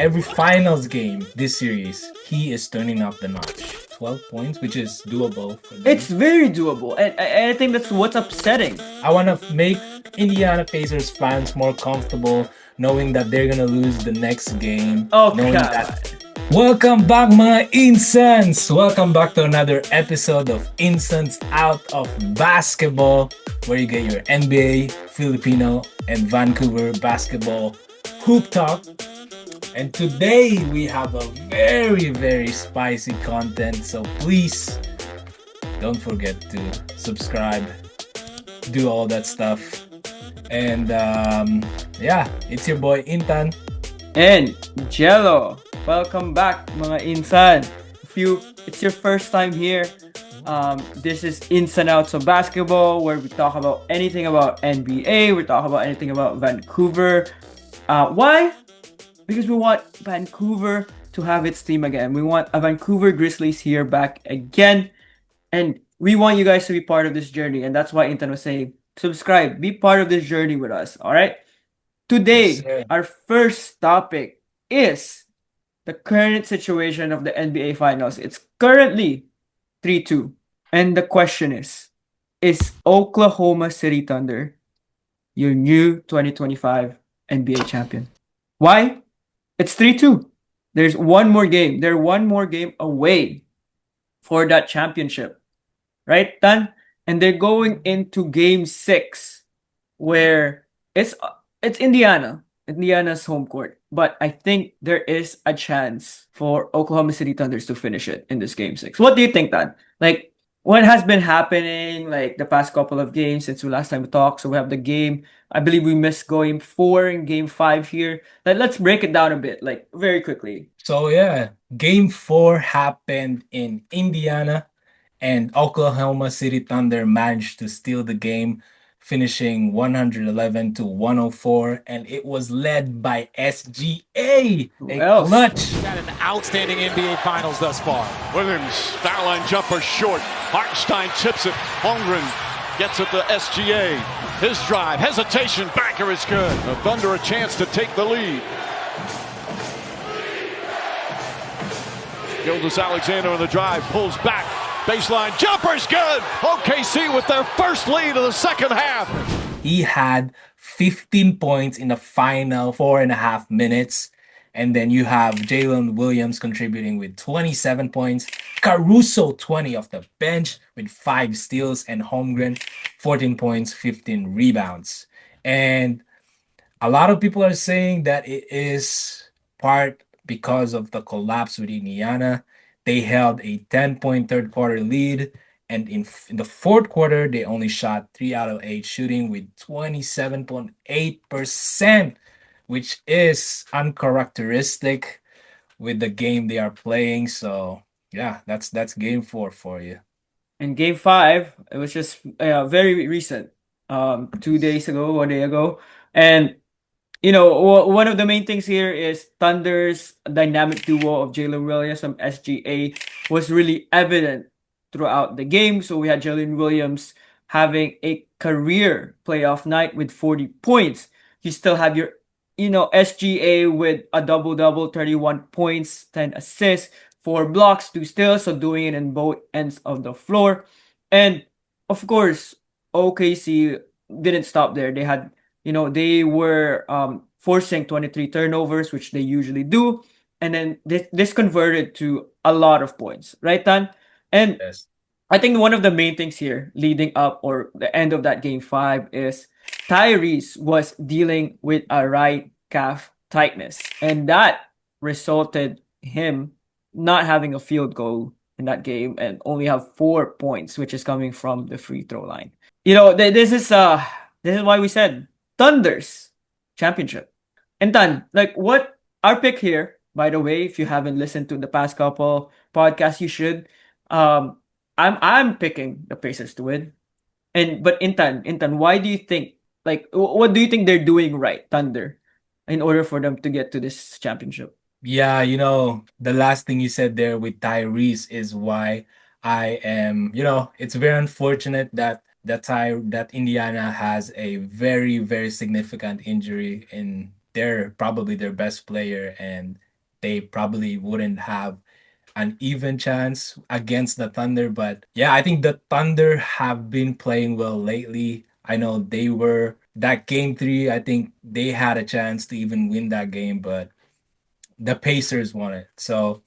every finals game this series, he is turning up the notch. 12 points, which is doable for them. It's very doable, and I think that's what's upsetting. I want to make Indiana Pacers fans more comfortable knowing that they're gonna lose the next game. Oh, knowing God. that. Welcome back, mga Insans! Welcome back to another episode of Insans Out of Basketball, where you get your NBA, Filipino, and Vancouver basketball hoop talk. And today we have a very, very spicy content, so please don't forget to subscribe, do all that stuff. And yeah, it's your boy Intan. And Jello, welcome back, mga Insan. If it's your first time here, this is Ins and Outs of Basketball, where we talk about anything about NBA, we talk about anything about Vancouver. Why? Because we want Vancouver to have its team again. We want a Vancouver Grizzlies here back again. And we want you guys to be part of this journey. And that's why Intan was saying, subscribe, be part of this journey with us. All right? Today, Yes, our first topic is the current situation of the NBA Finals. It's currently 3-2. And the question is Oklahoma City Thunder your new 2025 NBA champion? Why? It's 3-2. There's one more game. They're one more game away for that championship. Right, Tan? And they're going into game 6, where it's Indiana's home court. But I think there is a chance for Oklahoma City Thunders to finish it in this game 6. What do you think, Tan? Like, what has been happening like the past couple of games since the last time we talked? So we have the game. I believe we missed game 4 and game 5 here. Let's break it down a bit, like very quickly. So yeah, game 4 happened in Indiana, and Oklahoma City Thunder managed to steal the game, finishing 111 to 104, and it was led by SGA. Who A else? clutch. Had an outstanding NBA Finals thus far. Williams, foul line jumper short. Hartenstein tips it. Holmgren gets it to SGA. His drive, hesitation, banker is good. The Thunder a chance to take the lead. Gilgeous-Alexander on the drive, pulls back. Baseline jumper's good. OKC with their first lead of the second half. He had 15 points in the final 4.5 minutes. And then you have Jalen Williams contributing with 27 points. Caruso 20 off the bench with 5 steals. And Holmgren 14 points, 15 rebounds. And a lot of people are saying that it is part because of the collapse with Indiana. They held a 10-point third quarter lead. And in the fourth quarter, they only shot 3 out of 8 shooting with 27.8%, which is uncharacteristic with the game they are playing. So yeah, that's game 4 for you. And game 5, it was just very recent, 2 days ago, 1 day ago. And you know, one of the main things here is Thunder's dynamic duo of Jalen Williams and SGA was really evident throughout the game. So we had Jalen Williams having a career playoff night with 40 points. You still have your, SGA with a double-double, 31 points, 10 assists, 4 blocks, 2 steals, so doing it in both ends of the floor. And, of course, OKC didn't stop there. They had they were forcing 23 turnovers, which they usually do. And then this converted to a lot of points, right, Tan? And Yes. I think one of the main things here leading up or the end of that game 5 is Tyrese was dealing with a right calf tightness. And that resulted him not having a field goal in that game and only have 4 points, which is coming from the free throw line. This is why we said Thunder's championship. And Tan, like what our pick here, by the way, if you haven't listened to the past couple podcasts, you should. I'm picking the Pacers to win. But Intan, why do you think what do you think they're doing right, Thunder, in order for them to get to this championship? Yeah, the last thing you said there with Tyrese is why I am, it's very unfortunate that Indiana has a very, very significant injury in probably their best player, and they probably wouldn't have an even chance against the Thunder. But yeah, I think the Thunder have been playing well lately. I know they were that game three, I think they had a chance to even win that game, but the Pacers won it. So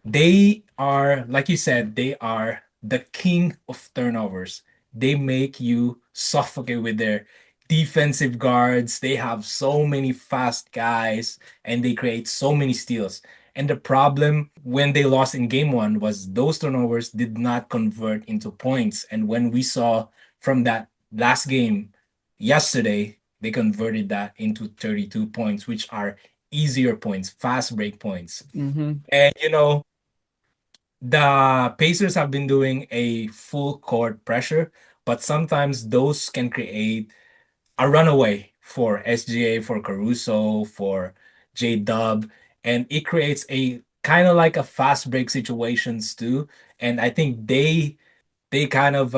they are, like you said, they are the king of turnovers. They make you suffocate with their defensive guards. They have so many fast guys and they create so many steals. And the problem when they lost in game one was those turnovers did not convert into points. And when we saw from that last game yesterday, they converted that into 32 points, which are easier points, fast break points. Mm-hmm. And the Pacers have been doing a full court pressure, but sometimes those can create a runaway for SGA, for Caruso, for J Dub, and it creates a kind of like a fast break situations too. And I think they kind of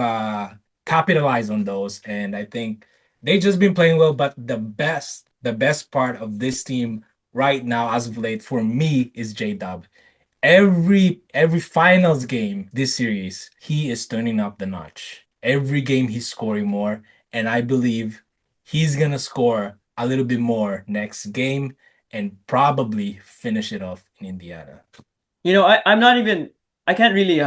capitalize on those, and I think they just been playing well. But the best part of this team right now as of late for me is J Dub. Every finals game this series, he is turning up the notch. Every game he's scoring more, and I believe he's gonna score a little bit more next game and probably finish it off in Indiana. I'm not even. I can't really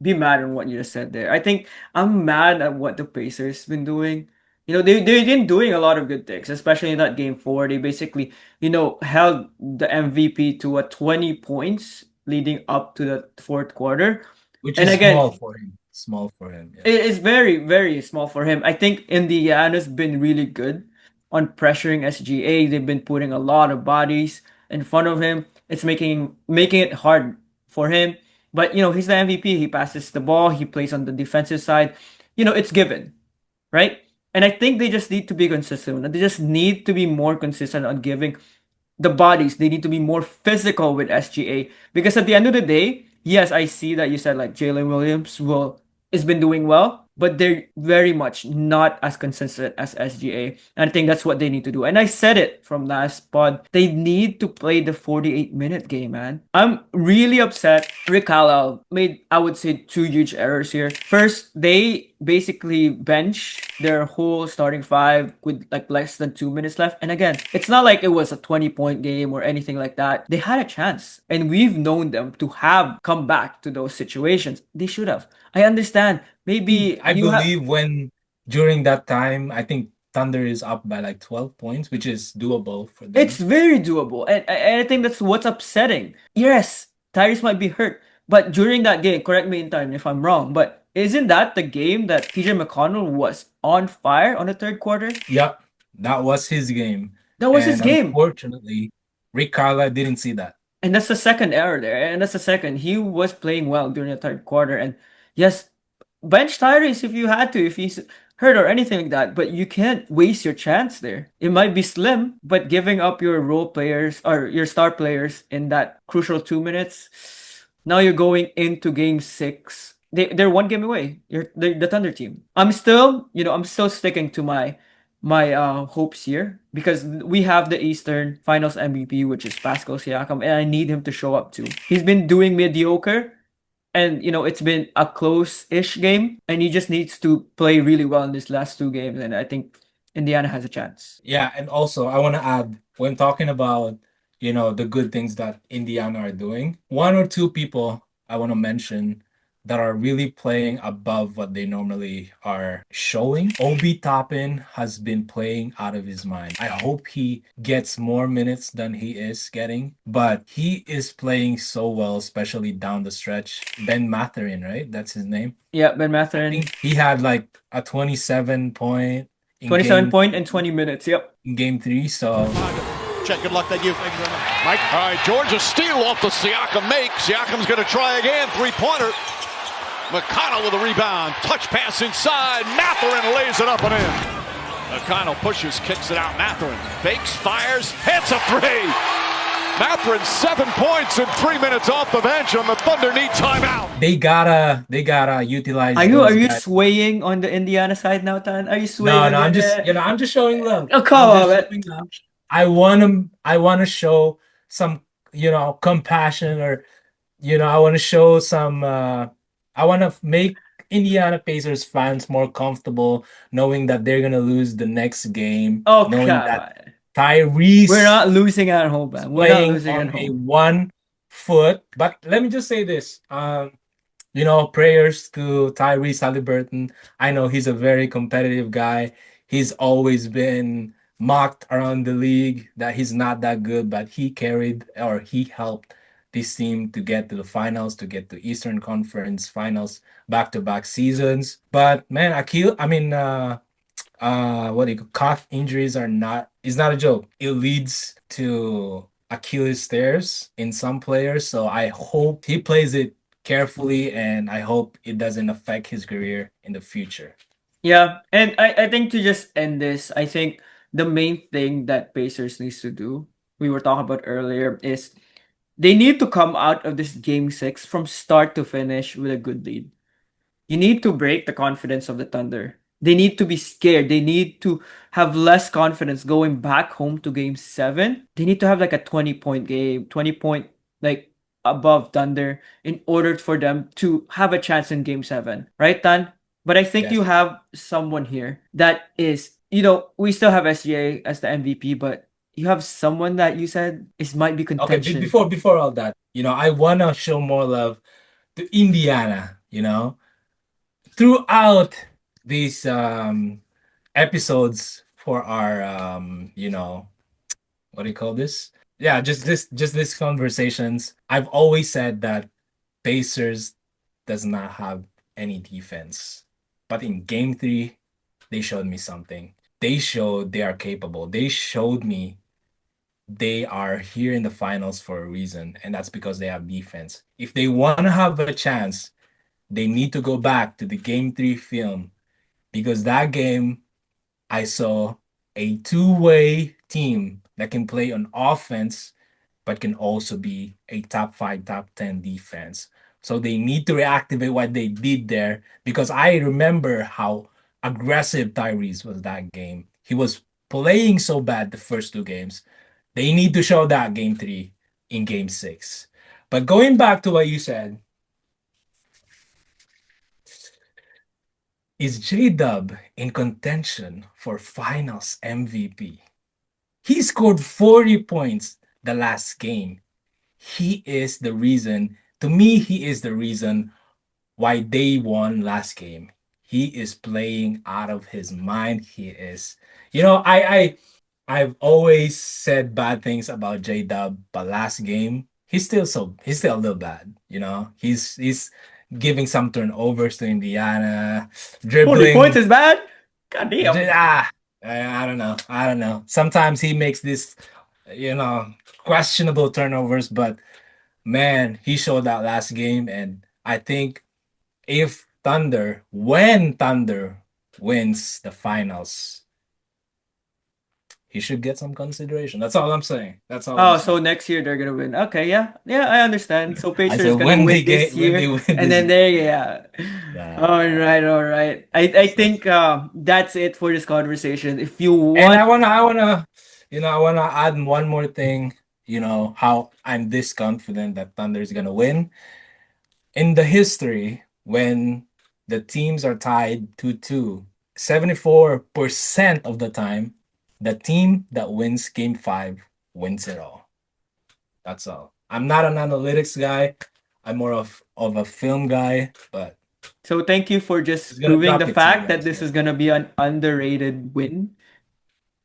be mad on what you just said there. I think I'm mad at what the Pacers been doing. They've been doing a lot of good things, especially in that game four. They basically held the MVP to a 20 points leading up to the fourth quarter. Which And is again, small for him. Small for him. Yeah. it is very, very small for him. I think Indiana's been really good on pressuring SGA. They've been putting a lot of bodies in front of him. It's making it hard for him. But he's the MVP. He passes the ball. He plays on the defensive side. It's given, right? And I think they just need to be consistent. They just need to be more consistent on giving the bodies. They need to be more physical with SGA because at the end of the day, yes, I see that you said like Jalen Williams has been doing well, but they're very much not as consistent as SGA. And I think that's what they need to do. And I said it from last pod. They need to play the 48-minute game, man. I'm really upset. Rick Carlisle made, I would say, two huge errors here. First, they basically bench their whole starting five with like less than 2 minutes left. And again, it's not like it was a 20-point game or anything like that. They had a chance. And we've known them to have come back to those situations. They should have. I understand. Maybe I believe when during that time, I think Thunder is up by like 12 points, which is doable for them. It's very doable. And I think that's what's upsetting. Yes, Tyrese might be hurt. But during that game, correct me in time if I'm wrong, but isn't that the game that TJ McConnell was on fire on the third quarter? Yep, that was his game. That was his game. Unfortunately, Rick Carlisle didn't see that. And that's the second error there. And that's the second. He was playing well during the third quarter. And yes, bench Tyrese if you had to, if he's hurt or anything like that. But you can't waste your chance there. It might be slim, but giving up your role players or your star players in that crucial 2 minutes, now you're going into game six. They're one game away. You're the Thunder team. I'm still sticking to my hopes here because we have the Eastern Finals MVP, which is Pascal Siakam, and I need him to show up too. He's been doing mediocre, and it's been a close-ish game, and he just needs to play really well in these last two games, and I think Indiana has a chance. Yeah, and also I want to add when talking about the good things that Indiana are doing, one or two people I want to mention that are really playing above what they normally are showing. Obi Toppin has been playing out of his mind. I hope he gets more minutes than he is getting, but he is playing so well, especially down the stretch. Ben Mathurin, right? That's his name. Yeah, Ben I Mathurin. think he had like a 27 point in 27 game, point and 20 minutes. Yep. in game three. So Chet, good luck. Thank you. Thank you very much. Mike. All right, Georgia steal off the Siakam make. Siakam's going to try again. Three-pointer. McConnell with a rebound. Touch pass inside. Mathurin lays it up and in. McConnell pushes, kicks it out. Mathurin fakes, fires, hits a three. Mathurin 7 points in 3 minutes off the bench, and the Thunder need timeout. they gotta utilize. Are those you guys. swaying on the Indiana side now, Tan? Are you swaying? No, on I'm the- just I'm just showing love. Oh, come I'm on, just man. showing love. I want to show some compassion, or I want to show some. I want to make Indiana Pacers fans more comfortable knowing that they're gonna lose the next game, Oh, knowing come that on. We're Tyrese not losing at home, is man. We're not playing losing at on a home. 1 foot. But let me just say this. Prayers to Tyrese Halliburton. I know he's a very competitive guy. He's always been mocked around the league that he's not that good, but he helped this team to get to the finals, to get to Eastern Conference Finals back-to-back seasons. But man, what do you call calf injuries are not is not a joke. It leads to Achilles tears in some players. So I hope he plays it carefully, and I hope it doesn't affect his career in the future. Yeah, and I think to just end this, I think the main thing that Pacers needs to do, we were talking about earlier, is they need to come out of this game six from start to finish with a good lead. You need to break the confidence of the Thunder. They need to be scared. They need to have less confidence going back home to game seven. They need to have like a 20-point game, 20-point like above Thunder in order for them to have a chance in game seven. Right, Tan? But I think you Yes. have someone here that is, we still have SGA as the MVP, but you have someone that you said is might be Okay, contention. before all that, I wanna show more love to Indiana, throughout these episodes for our what do you call this? Yeah, just these conversations. I've always said that Pacers does not have any defense. But in game 3, they showed me something. They showed they are capable. They showed me they are here in the finals for a reason, and that's because they have defense. If they want to have a chance, they need to go back to the game 3 film, because that game I saw a two-way team that can play on offense but can also be a top 5, top 10 defense. So they need to reactivate what they did there, because I remember how aggressive Tyrese was that game. He was playing so bad the first 2 games. They need to show that game 3 in game 6. But going back to what you said, is J-Dub in contention for finals MVP? He scored 40 points the last game. He is the reason, to me, he is the reason why they won last game. He is playing out of his mind. He is, I've always said bad things about J Dub, but last game he's still a little bad. He's giving some turnovers to Indiana, 40 points dribbling. is bad? God damn. I don't know. I don't know. Sometimes he makes this, questionable turnovers, but man, he showed that last game, and I think when Thunder wins the finals, he should get some consideration. That's all I'm saying. That's all I'm Oh, so saying. next year they're gonna win. Okay, yeah. Yeah, I understand. So I Pacers said gonna win this when they year win and this then year. there yeah. All Nah, right, all right. I so- think that's it for this conversation. If you and want I wanna add one more thing. How I'm this confident that Thunder is gonna win. In the history, when the teams are tied 2-2, 74% of the time, the team that wins game 5 wins it all. That's all. I'm not an analytics guy. I'm more of a film guy, but so thank you for it's just gonna proving the drop it to you fact that guys. this Yeah. is gonna be an underrated win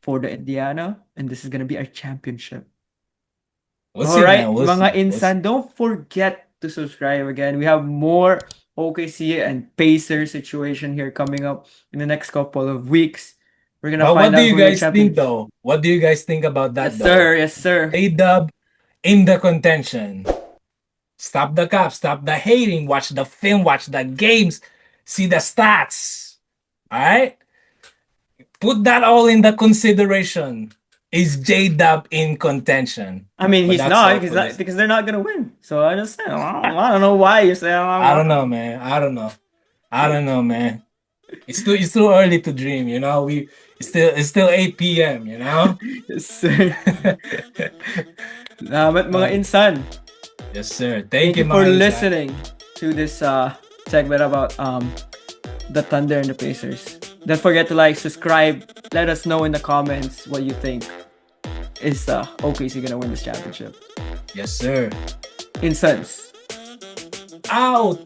for the Indiana and this is gonna be our championship. We'll All see, right, man. We'll mga see. We'll see. insan, don't forget to subscribe again. We have more OKC and Pacer situation here coming up in the next couple of weeks. We're gonna But find what do out you who the guys think, champions. though? What do you guys think about Yes, that, though? sir. Yes, sir. A-Dub in the contention. Stop the cap, stop the hating, watch the film, watch the games, see the stats. All right? Put that all in the consideration. Is J-Dub in contention? I mean, But he's that's not all because for this. they're not gonna win. So I just I don't know why you're saying. I don't know, man. I don't know. I don't know, man. It's too early to dream, it's still 8 p.m., Yes, sir. Salamat mga insan. Yes, sir. Thank Thank you you, for mga insan. listening to this segment about the Thunder and the Pacers. Don't forget to like, subscribe. Let us know in the comments what you think. Is OKC gonna win this championship? Yes, sir. Insans. Out.